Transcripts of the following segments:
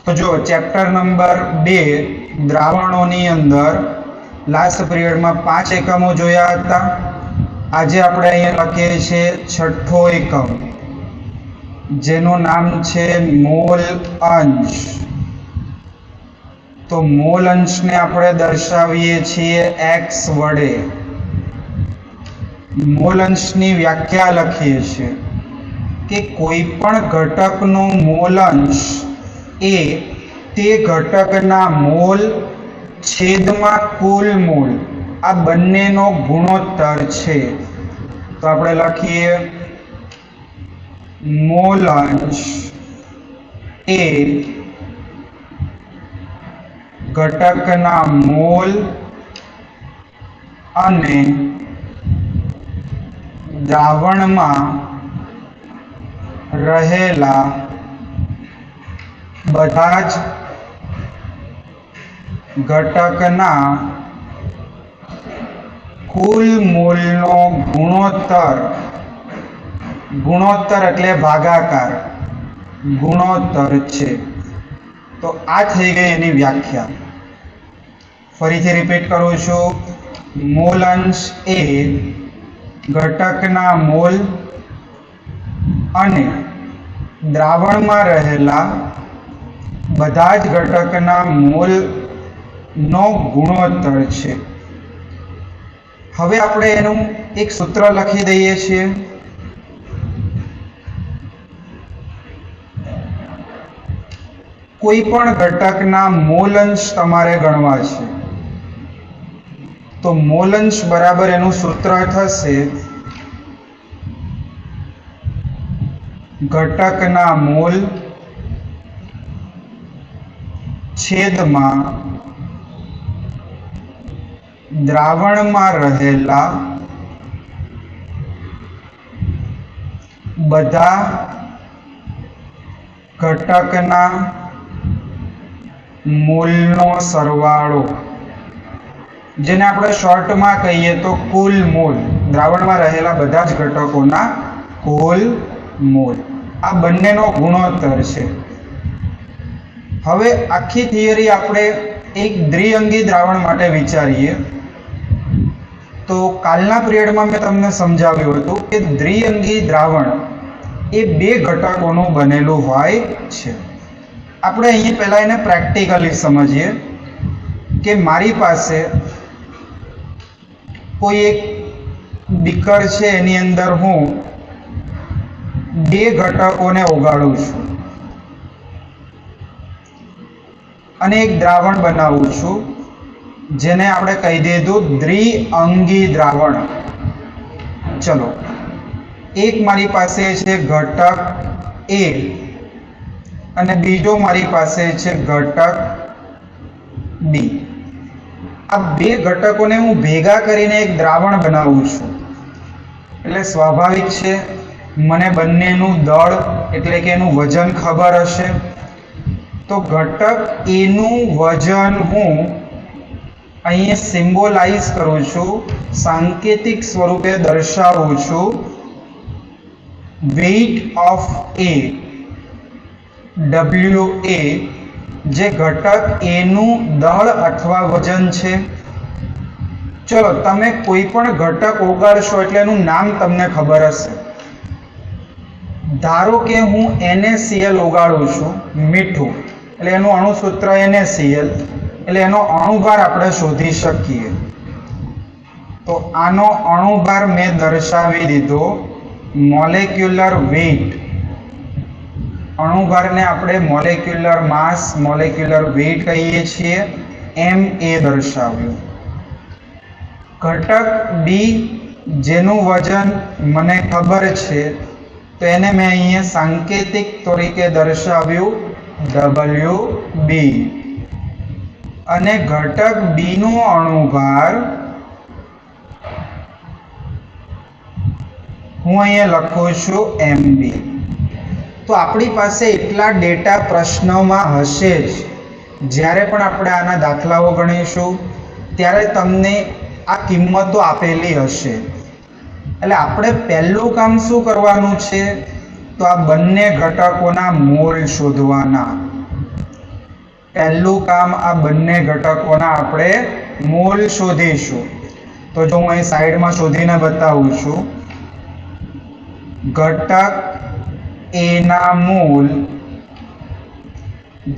तो जो chapter number 2 द्रावणोनी अंदर लास्ट पीरियड में 5 एकमों जोया था। आज આપણે અહીંયા લખીએ છીએ છઠ્ઠો એકમ જેનું નામ છે મોલ અંશ। તો મોલ અંશને આપણે દર્શાવીએ છીએ x વડે। મોલ અંશની વ્યાખ્યા લખીએ છીએ કે કોઈ પણ ઘટકનો મોલ અંશ એ તે ઘટકના મોલ છેદમાં કુલ મોલ આ બંનેનો ગુણોત્તર છે। તો આપણે લખીએ મોલ અંશ એ ઘટકના મોલ અને દ્રાવણમાં રહેલા બધા જ ઘટકના કુલ મોલનો ગુણોત્તર, ગુણોત્તર એટલે ભાગાકાર, ગુણોત્તર છે। તો આ થઈ ગઈ એની વ્યાખ્યા। ફરીથી રિપીટ કરું છું, મોલ અંશ એ ઘટકના મોલ અને દ્રાવણમાં રહેલા બધા જ ઘટકના મોલનો ગુણોત્તર છે। હવે આપણે એનું એક સૂત્ર લખી દઈએ છીએ। કોઈ પણ ઘટકના મોલ અંશ તમારે ગણવા છે તો મોલ અંશ બરાબર એનું સૂત્ર થશે ઘટકના મોલ છેદમાં દ્રાવણમાં રહેલા બધા ઘટકના મોલનો સરવાળો, જેને આપણે શોર્ટમાં કહીએ તો કુલ મોલ, દ્રાવણમાં રહેલા બધા જ ઘટકોના કુલ મોલ, આ બંનેનો ગુણોત્તર છે। હવે આખી થિયરી આપણે એક દ્વિઅંગી દ્રાવણ માટે વિચારીએ તો કાલના પિરિયડમાં મેં તમને સમજાવ્યું હતું કે દ્વિઅંગી દ્રાવણ એ બે ઘટકોનું બનેલું હોય છે। આપણે અહીં પહેલાં એને પ્રેક્ટિકલી સમજીએ કે મારી પાસે કોઈ એક બીકર છે, એની અંદર હું બે ઘટકોને ઓગાળું છું અને એક દ્રાવણ બનાવું છું જેને આપણે કહી દીધું દ્વિઅંગી દ્રાવણ। ચલો, એક મારી પાસે છે ઘટક A અને બીજો મારી પાસે છે ઘટક B। આ બે ઘટકોને હું ભેગા કરીને એક દ્રાવણ બનાવું છું એટલે સ્વાભાવિક છે મને બંનેનું દળ એટલે કે એનું વજન ખબર હશે। તો ઘટક A નું વજન હું અહીં સિમ્બોલાઇઝ કરું છું, સાંકેતિક સ્વરૂપે દર્શાવું છું વેઇટ ઓફ A, WA, જે ઘટક A નું દળ અથવા વજન છે। ચલો, તમે કોઈ પણ ઘટક ઓગાળશો એટલે એનું નામ તમને ખબર હશે। ધારો કે હું NaCl ઓગાળું છું, મીઠું, એટલે એનું અણુસૂત્ર NaCl, એટલે એનો અણુભાર આપણે શોધી શકીએ। તો આનો અણુભાર મેં દર્શાવી દીધો મોલેક્યુલર વેઇટ। અણુભારને આપણે મોલેક્યુલર માસ, મોલેક્યુલર વેઇટ કહીએ છીએ, Ma દર્શાવ્યું। ઘટક B જેનું વજન મને ખબર છે તો એને મેં અહીંયા સાંકેતિક તરીકે દર્શાવ્યું WB અને ઘટક B નો અણુભાર હું અહીંયા લખું છું MB। તો આપણી પાસે એટલા ડેટા પ્રશ્નોમાં હશે જ। જ્યારે પણ આપણે આના દાખલાઓ ગણીશું ત્યારે તમને આ કિંમતો આપેલી હશે। એટલે આપણે પહેલું કામ શું કરવાનું છે તો આ બંને ઘટકોના મોલ શોધવાના। પહેલું કામ આ બંને ઘટકોના આપણે મોલ શોધીશું. તો જો હું અહીં સાઈડમાં શોધીને બતાવું છું, ઘટક A ના મોલ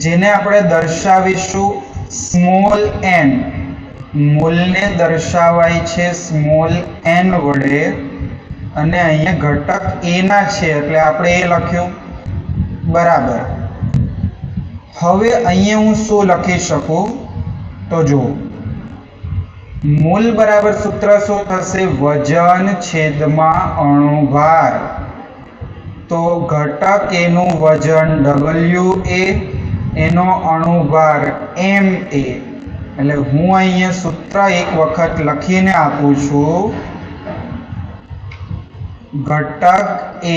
જેને આપણે દર્શાવીશું સ્મોલ n, મોલને દર્શાવાય છે સ્મોલ n વડે, અને અહીંયા ઘટક A ના છે એટલે આપણે એ લખ્યું. બરાબર. હવે અહીંયા હું શું લખી શકું? તો જો મોલ બરાબર સૂત્ર શું થશે? વજન છેદમાં અણુભાર. તો ઘટક A નું વજન WA, એનો અણુભાર MA. એટલે હું અહીંયા સૂત્ર એક વખત લખીને આપું છું. ઘટક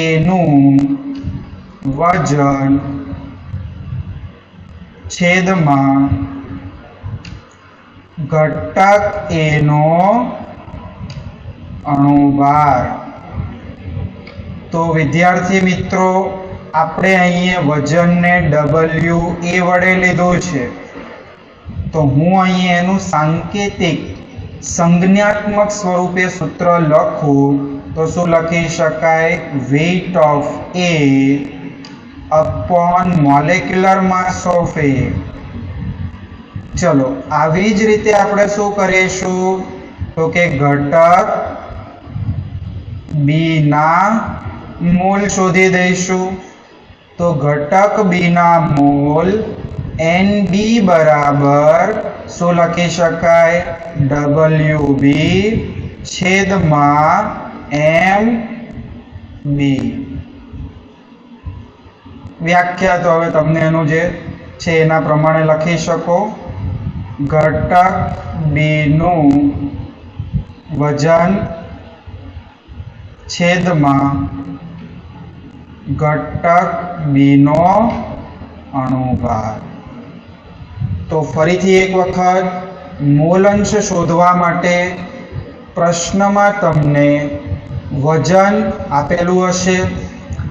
A નું વજન છેદમાં ઘટક A નો અણુભાર. તો વિદ્યાર્થી મિત્રો, આપણે અહીંયા વજનને WA વડે લીધું છે, તો હું અહીંયા એનું સાંકેતિક સંજ્ઞાત્મક સ્વરૂપે સૂત્ર લખું તો શું લખી શકાય? Weight of A upon molecular mass of A. ચલો, આવી જ રીતે આપણે શું કરીશું? તો કે ઘટક B ના મોલ શોધી દઈશું. તો ઘટક B ના મોલ NB બરાબર શું લખી શકાય? WB છેદમાં MB. વ્યાખ્યા તો હવે તમને એનું જે છે એના પ્રમાણે લખી શકો. ઘટક B નું વજન છેદમાં ઘટક B નો અણુભાર. તો ફરીથી એક વખત મોલ અંશ શોધવા માટે પ્રશ્નમાં તમને વજન આપેલું હશે,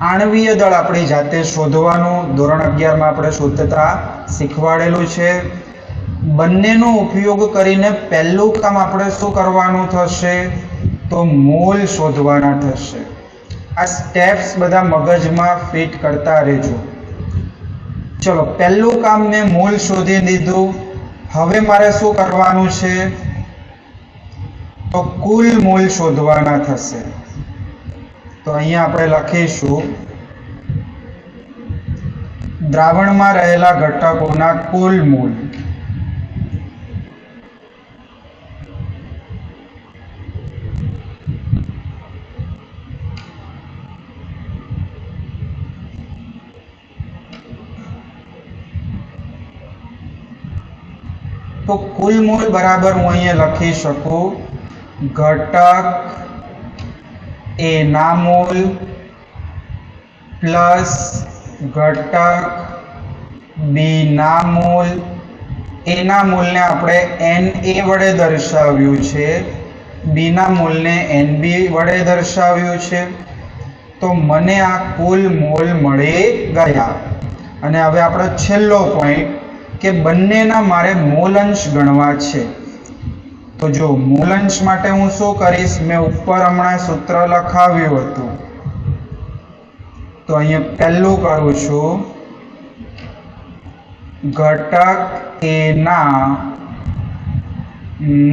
આણ્વીય દળ આપણી જાતે શોધવાનું ધોરણ 11 માં આપણે શોધતા શીખવાડેલું છે. બંનેનો ઉપયોગ કરીને પહેલું કામ આપણે શું કરવાનું થશે? તો મોલ શોધવાના થશે. આ સ્ટેપ્સ બધા મગજમાં ફિટ કરતા રહેજો. ચલો, પહેલું કામ મેં મોલ શોધી દીધું. હવે મારે શું કરવાનું છે? તો કુલ મોલ શોધવાના થશે. તો અહીંયા આપણે લખીશું દ્રાવણમાં રહેલા ઘટકોના કુલ મોલ. તો કુલ મોલ બરાબર હું અહીંયા લખી શકું ઘટક A ના મોલ પ્લસ ઘટક B ના મોલ. A ના મોલને આપણે NA વડે દર્શાવ્યું છે, B ના મોલને NB વડે દર્શાવ્યું છે. તો મને આ કુલ મોલ મળી ગયા. અને હવે આપણો છેલ્લો પોઈન્ટ કે બંનેના મારે મોલ અંશ ગણવા છે. તો જો મોલ અંશ માટે હું શું કરીશ? મેં ઉપર હમણાં સૂત્ર લખાવ્યું હતું, તો અહીંયા પહેલું કરું છું. ઘટક A ના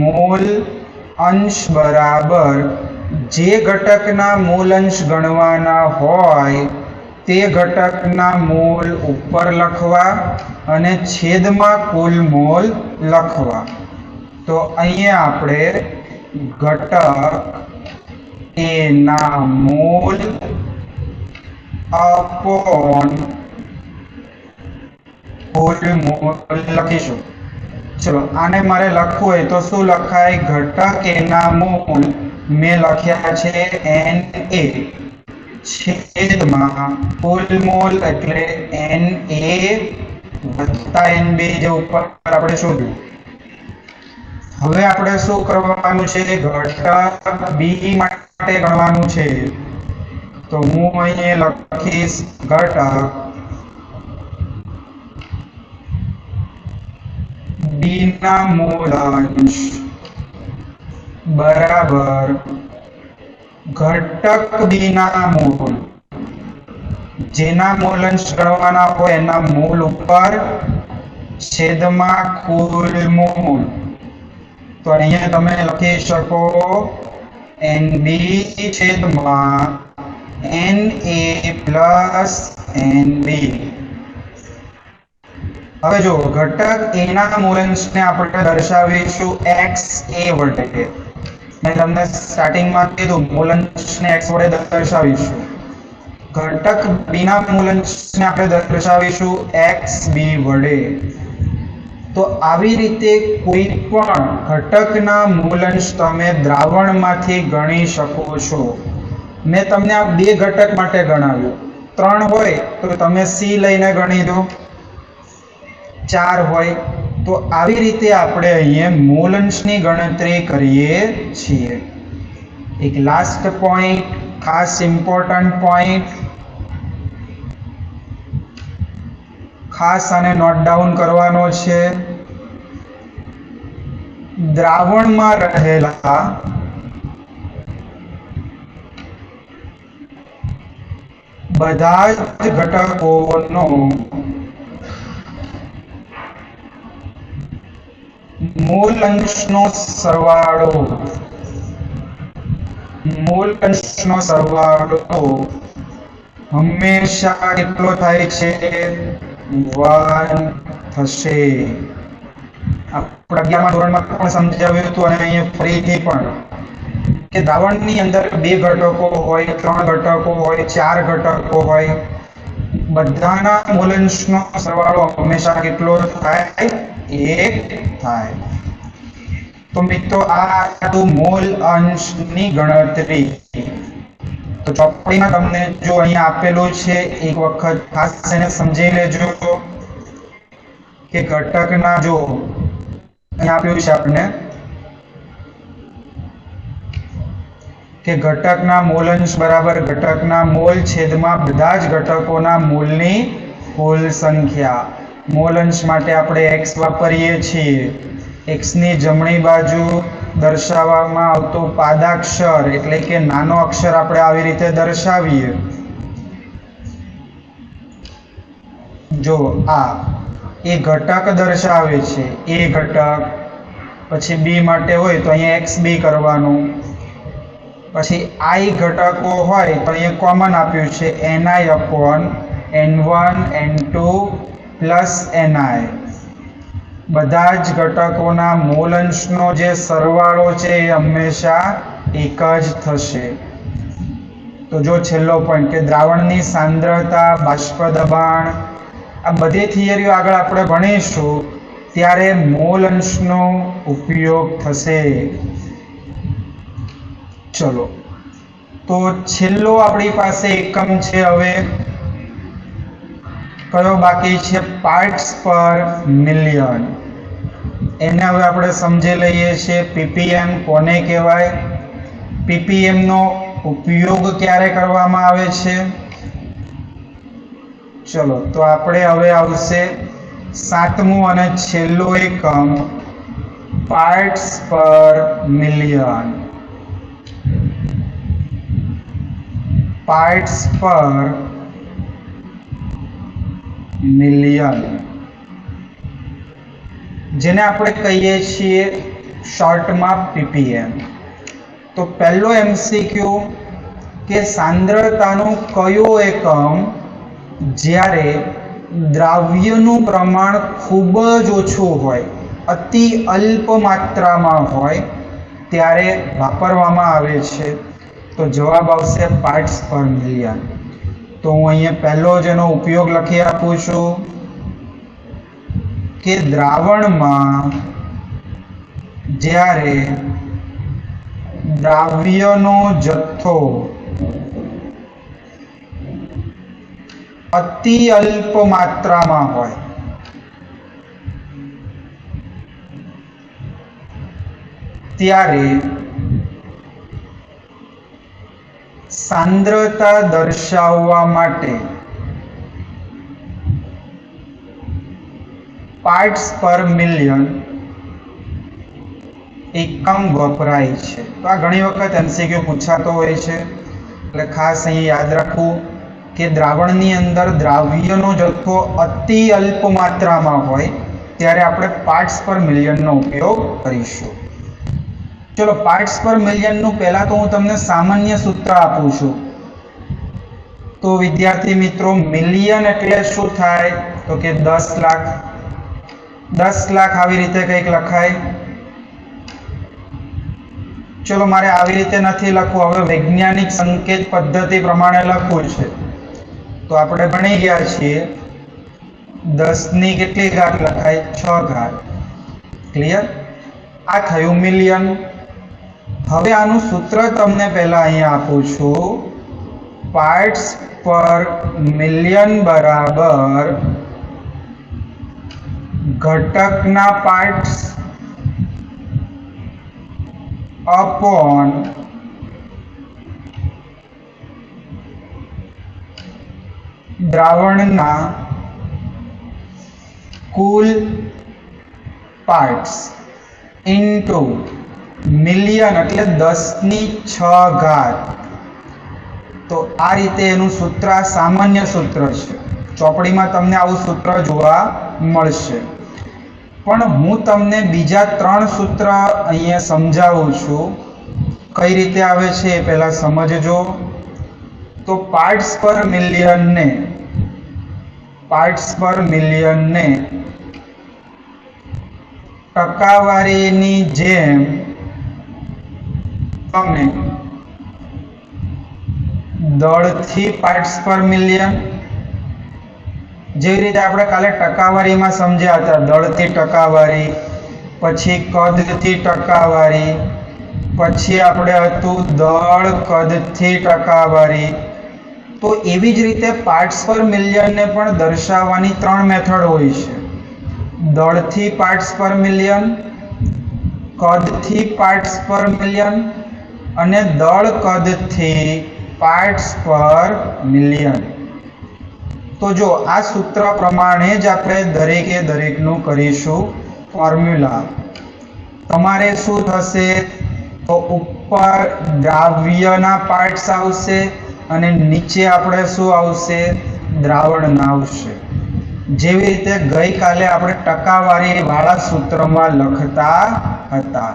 મોલ અંશ બરાબર જે ઘટકના મોલ અંશ ગણવાના હોય તે ઘટકના મોલ ઉપર લખવા અને છેદમાં કુલ મોલ લખવા. તો અહીંયા આપણે ઘટક A ના મોલ અપોન કુલ મોલ લખીશું. ચલો, આને મારે લખવું હોય તો શું લખાય? ઘટક A ના મોલ મેં લખ્યા છે NA છેદમાં કુલ મોલ એટલે NA વત્તા NB જે ઉપર આપણે શોધ્યું. હવે આપણે શું કરવાનું છે? ઘટક B માટે ગણવાનું છે. તો હું અહીંયા લખીશ ઘટક બી ના મોલ અંશ બરાબર ઘટક બી ના મોલ, જેના મોલ અંશ ગણવાના હોય એના મોલ ઉપર છેદમાં કુલ મોલ. તો અહીંયા તમે લખી શકો NB છેદમાં NA પ્લસ NB. હવે જો ઘટક A ના મૂલાંશને આપણે દર્શાવીશું XA વડે. મેં તમને સ્ટાર્ટિંગમાં કીધું મૂલાંશને x વડે દર્શાવીશું. ઘટક B ના મૂલાંશને આપણે દર્શાવીશું XB વડે. તો આવી રીતે કોઈ પણ ઘટકના મૂલાંશ તમે દ્રાવણમાંથી ગણી શકો છો. મેં તમને આ બે ઘટક માટે ગણાવ્યું. 3 હોય તો તમે C લઈને ગણી દો, 4 હોય તો આવી રીતે આપણે અહીંયા મૂલાંશની ગણતરી કરીએ છીએ. એક લાસ્ટ પોઈન્ટ, ખાસ ઇમ્પોર્ટન્ટ પોઈન્ટ, ખાસ આને નોટ ડાઉન કરવાનો છે. દ્રાવણમાં રહેલા બધા જ ઘટકોનો મૂલ અંશનો સરવાળો હંમેશા કેટલો થાય છે? 1 થશે. આપણે 11મા ધોરણમાં પણ સમજાવ્યું હતું અને અહીંયા ફરીથી પણ કે દ્રાવણની અંદર 2 ઘટકો હોય, 3 ઘટકો હોય, 4 ઘટકો હોય, બધાના મૂલાંશનો સરવાળો હંમેશા કેટલો થાય? 1 થાય. તો મિત્રો આ હતું મોલ અંશની ગણતરી. તો ચોપડીમાં તમને જો અહીંયા આપેલું છે એક વખત ખાસ એને સમજી લેજો કે ઘટકના જો અહીંયા આપ્યું છે આપણને કે ઘટકના મૂલાંશ બરાબર ઘટકના મોલ છેદમાં બધા જ ઘટકોના મૂલની કુલ સંખ્યા. મૂલાંશ માટે આપણે x વાપરીએ છીએ. x ની જમણી બાજુ દર્શાવવામાં આવતો પાદાક્ષર એટલે કે નાનો અક્ષર આપણે આવી રીતે દર્શાવીએ. જો આ એ ઘટક દર્શાવે છે, એ ઘટક. પછી b માટે હોય તો અહીંયા xb કરવાનું. પછી i ઘટકો હોય તો અહીંયા કોમન આપ્યું છે ni upon n1 n2 plus ni. બધા જ ઘટકોના મૂલાંશનો જે સરવાળો છે એ હંમેશા એક જ થશે. તો જો છેલ્લો પોઈન્ટ કે દ્રાવણની સાંદ્રતા, બાષ્પ દબાણ, આ બધી થિયરીઓ આગળ આપણે ભણીશું ત્યારે મૂલાંશનો ઉપયોગ થશે. ચલો, તો છેલ્લો આપણી પાસે એકમ છે હવે કયો બાકી છે? પાર્ટ્સ પર મિલિયન. એને હવે આપણે સમજી લઈએ છીએ. ppm કોને કહેવાય? ppm નો ઉપયોગ ક્યારે કરવામાં આવે છે? ચલો, તો આપણે હવે આવશે 7મું અને છેલ્લું એકમ પાર્ટ્સ પર મિલિયન. પાર્ટ્સ પર મિલિયન જેને આપણે કહીએ છીએ શોર્ટમાં ppm. તો પહેલો MCQ કે સાંદ્રતાનું કયો એકમ જ્યારે દ્રાવ્યનું પ્રમાણ ખૂબ જ ઓછું હોય, અતિ અલ્પ માત્રામાં હોય ત્યારે વાપરવામાં આવે છે? તો જવાબ આવશે પાર્ટ્સ પર મિલિયન. તો હું અહીંયા પહેલો જ એનો ઉપયોગ લખી આપું છું કે દ્રાવણમાં જ્યારે દ્રાવ્યનો જથ્થો અતિ અલ્પ માત્રામાં હોય ત્યારે સાંદ્રતા દર્શાવવા માટે પાર્ટ્સ પર મિલિયન એકમ વપરાય છે। તો આ ઘણી વખત એમસીક્યુ પૂછાતો હોય છે, એટલે ખાસ અહીં યાદ રાખવું કે દ્રાવણની અંદર દ્રાવ્યનો જથ્થો અતિ અલ્પ માત્રામાં હોય ત્યારે આપણે પાર્ટ્સ પર મિલિયનનો ઉપયોગ કરીશું। ચલો, પાર્ટ્સ પર મિલિયનનું પહેલાં તો હું તમને સામાન્ય સૂત્ર આપું છું। તો વિદ્યાર્થી મિત્રો, મિલિયન એટલે શું થાય? તો કે 10 લાખ। 10 લાખ આવી રીતે કંઈક લખાય। ચલો, મારે આવી રીતે નથી લખવું, હવે વૈજ્ઞાનિક સંકેત પદ્ધતિ પ્રમાણે લખવું છે। તો આપણે ભણી ગયા છીએ 10 ની કેટલી ઘાત લખાય? 6 ઘાત। ક્લિયર? આ થયું મિલિયન। હવે આનું સૂત્ર તમને પહેલા અહીંયા આપું છું। પાર્ટ્સ પર મિલિયન બરાબર ઘટકના પાર્ટ્સ अपॉन द्रावणना कुल पार्ट्स इंटू मिलियन એટલે 10 ની 6 ઘાત। તો આ રીતે એનું સૂત્ર સામાન્ય સૂત્ર છે। ચોપડીમાં તમને આવું સૂત્ર જોવા મળશે, પણ હું તમને બીજા 3 સૂત્ર અહીંયા સમજાવું છું। કઈ રીતે આવે છે એ પહેલા સમજજો। તો પાર્ટ્સ પર મિલિયનને ટકાવારીની જેમ તમે દળથી પાર્ટ્સ પર મિલિયન, જેવી રીતે આપણે કાલે ટકાવારીમાં સમજ્યા હતા, દળથી ટકાવારી, પછી કદથી ટકાવારી, પછી આપણે હતું દળ કદથી ટકાવારી। તો એવી જ રીતે પાર્ટ્સ પર મિલિયનને પણ દર્શાવવાની 3 મેથડ હોય છે। દળથી પાર્ટ્સ પર મિલિયન, કદથી પાર્ટ્સ પર મિલિયન અને દળ કદથી પાર્ટ્સ પર મિલિયન। તો જો આ સૂત્ર પ્રમાણે જ આપણે દરેકે દરેકનું કરીશું ફોર્મ્યુલા। તમારે શું થશે? તો ઉપર દ્રાવ્યના પાર્ટ્સ આવશે અને નીચે આપણે શું આવશે? દ્રાવણના આવશે। જેવી રીતે ગઈકાલે આપણે ટકાવારી વાળા સૂત્રમાં લખતા હતા।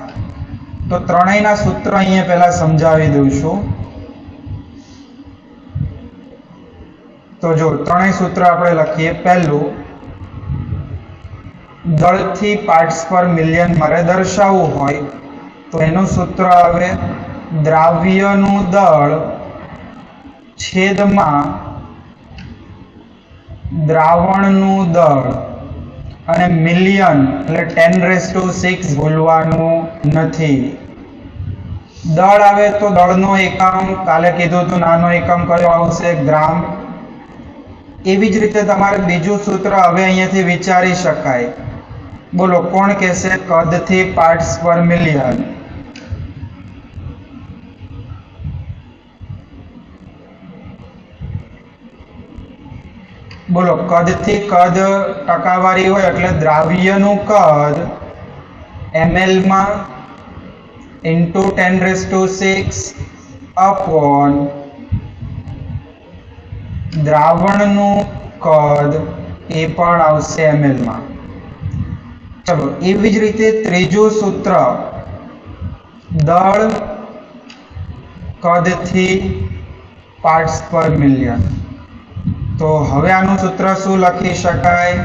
તો ત્રણેયના સૂત્ર અહીંયા પહેલા સમજાવી દઉં છું। તો જો ત્રણેય સૂત્ર આપણે લખીએ। પહેલું, દળથી પાર્ટ્સ પર મિલિયન મારે દર્શાવવું હોય તો એનું સૂત્ર આવે દ્રાવ્યનું દળ છેદમાં દ્રાવણનું દળ, અને મિલિયન એટલે 10⁶ ભૂલવાનું નથી। દળ આવે તો દળનો એકમ કાલે કીધું હતું, નાનો એકમ કયો આવશે? ગ્રામ। એવી જ રીતે તમારે બીજું સૂત્ર હવે અહીંયાથી વિચારી શકાય। બોલો, કોણ કહેશે કદથી પાર્ટ્સ પર મિલિયન? બોલો, કદથી કદ ટકાવારી હોય એટલે દ્રાવ્યનું કદ ml માં ઇન્ટુ 10⁶ અપોન દ્રાવણનું કદ એ પણ આવશે ml માં। ચલો, એવી જ રીતે ત્રીજું સૂત્ર, દળ કદથી પાર્ટ્સ પર મિલિયન। તો હવે આનું સૂત્ર શું લખી શકાય?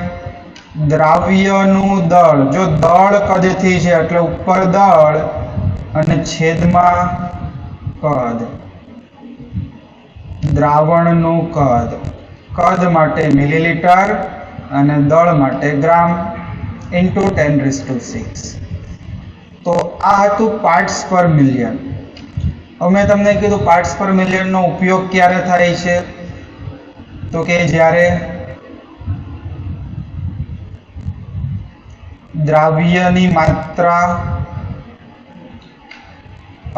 દ્રાવ્યનું દળ, જો દળ કદથી છે એટલે ઉપર દળ અને છેદમાં કદ, દ્રાવણનું કદ, કદ માટે મિલીલીટર અને દળ માટે ગ્રામ ઇન્ટુ 10⁶। તો આ હતું પાર્ટ્સ પર મિલિયન। હવે મેં તમને કીધું પાર્ટ્સ પર મિલિયનનો ઉપયોગ ક્યારે થાય છે? તો કે જ્યારે દ્રાવ્યની માત્રા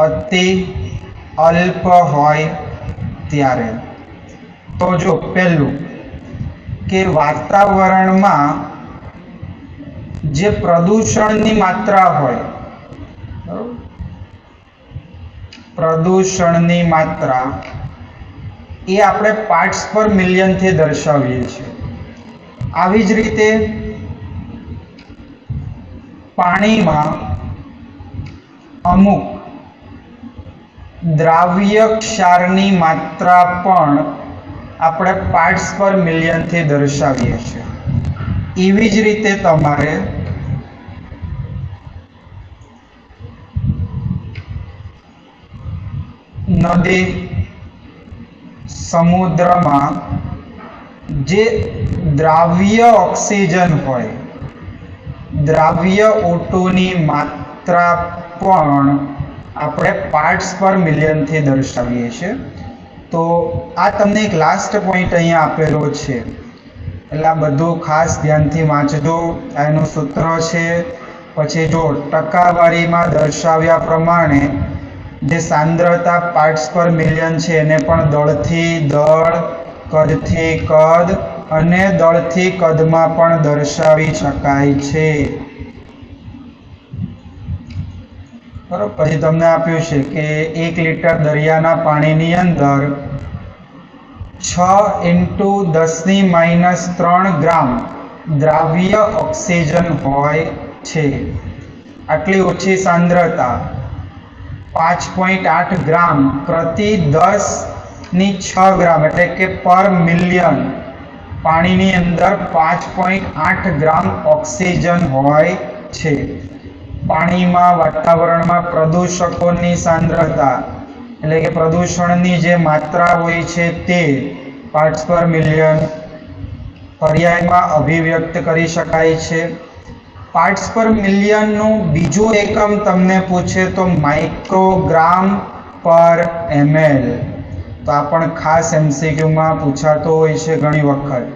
અતિ અલ્પ હોય ત્યારે। તો જો પહેલું કે વાતાવરણમાં જે પ્રદૂષણની માત્રા હોય, પ્રદૂષણની માત્રા એ આપણે પાર્ટ્સ પર મિલિયનથી દર્શાવીએ છીએ. આવી જ રીતે પાણીમાં અમુક દ્રાવ્ય ક્ષારની માત્રા પણ આપણે પાર્ટ્સ પર મિલિયનથી દર્શાવીએ છીએ. એવી જ રીતે તમારે નદી, સમુદ્રમાં જે દ્રાવ્ય ઓક્સિજન હોય, દ્રાવ્ય ઓટોની માત્રા પણ આપણે પાર્ટ્સ પર મિલિયનથી દર્શાવીએ છીએ. તો આ તમને એક લાસ્ટ પોઈન્ટ અહીંયા આપેલો છે, એટલે આ બધું ખાસ ધ્યાનથી વાંચજો. એનું સૂત્ર છે. પછી જો ટકાવારીમાં દર્શાવ્યા પ્રમાણે જે સાંદ્રતા પાર્ટ્સ પર મિલિયન છે એને પણ દળથી દળ, કદથી કદ અને દળથી કદમાં પણ દર્શાવી શકાય છે. બરોબર. પછી તમને આપ્યું છે કે 1 લીટર દરિયાના પાણીની અંદર 6 × 10⁻³ ગ્રામ દ્રાવ્ય ઓક્સિજન હોય છે. આટલી ઓછી સાંદ્રતા 5.8 ગ્રામ પ્રતિ 10⁶ ગ્રામ એટલે કે પર મિલિયન પાણીની અંદર 5.8 ગ્રામ ઓક્સિજન હોય છે. પાણીમાં વાતાવરણમાં પ્રદૂષકોની સાંદ્રતા એટલે કે પ્રદૂષણની જે માત્રા હોય છે તે પાર્ટ્સ પર મિલિયન પર્યાયમાં અભિવ્યક્ત કરી શકાય છે. પાર્ટ્સ પર મિલિયનનું બીજું એકમ તમને પૂછે તો માઇક્રોગ્રામ પર ml. તો આ પણ ખાસ MCQમાં પૂછાતો હોય છે ઘણી વખત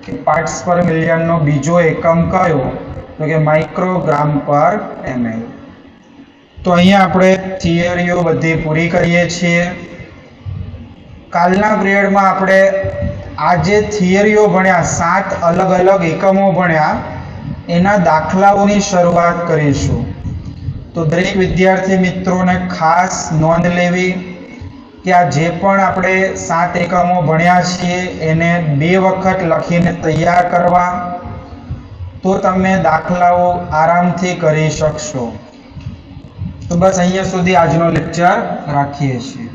કે પાર્ટ્સ પર મિલિયનનો બીજો એકમ કયો, તો કે માઇક્રોગ્રામ પર ml. તો અહીંયા આપણે થિયરીઓ બધી પૂરી કરીએ છીએ. કાલના પિરિયડમાં આપણે આ જે થિયરીઓ ભણ્યા, 7 અલગ અલગ એકમો ભણ્યા, એના દાખલાઓની શરૂઆત કરીશું. તો દરેક વિદ્યાર્થી મિત્રોને ખાસ નોંધ લેવી કે આ જે પણ આપણે 7 એકમો ભણ્યા છીએ એને 2 વખત લખીને તૈયાર કરવા, તો તમે દાખલાઓ આરામથી કરી શકશો. તો બસ અહીંયા સુધી આજનો લેક્ચર રાખીએ છીએ.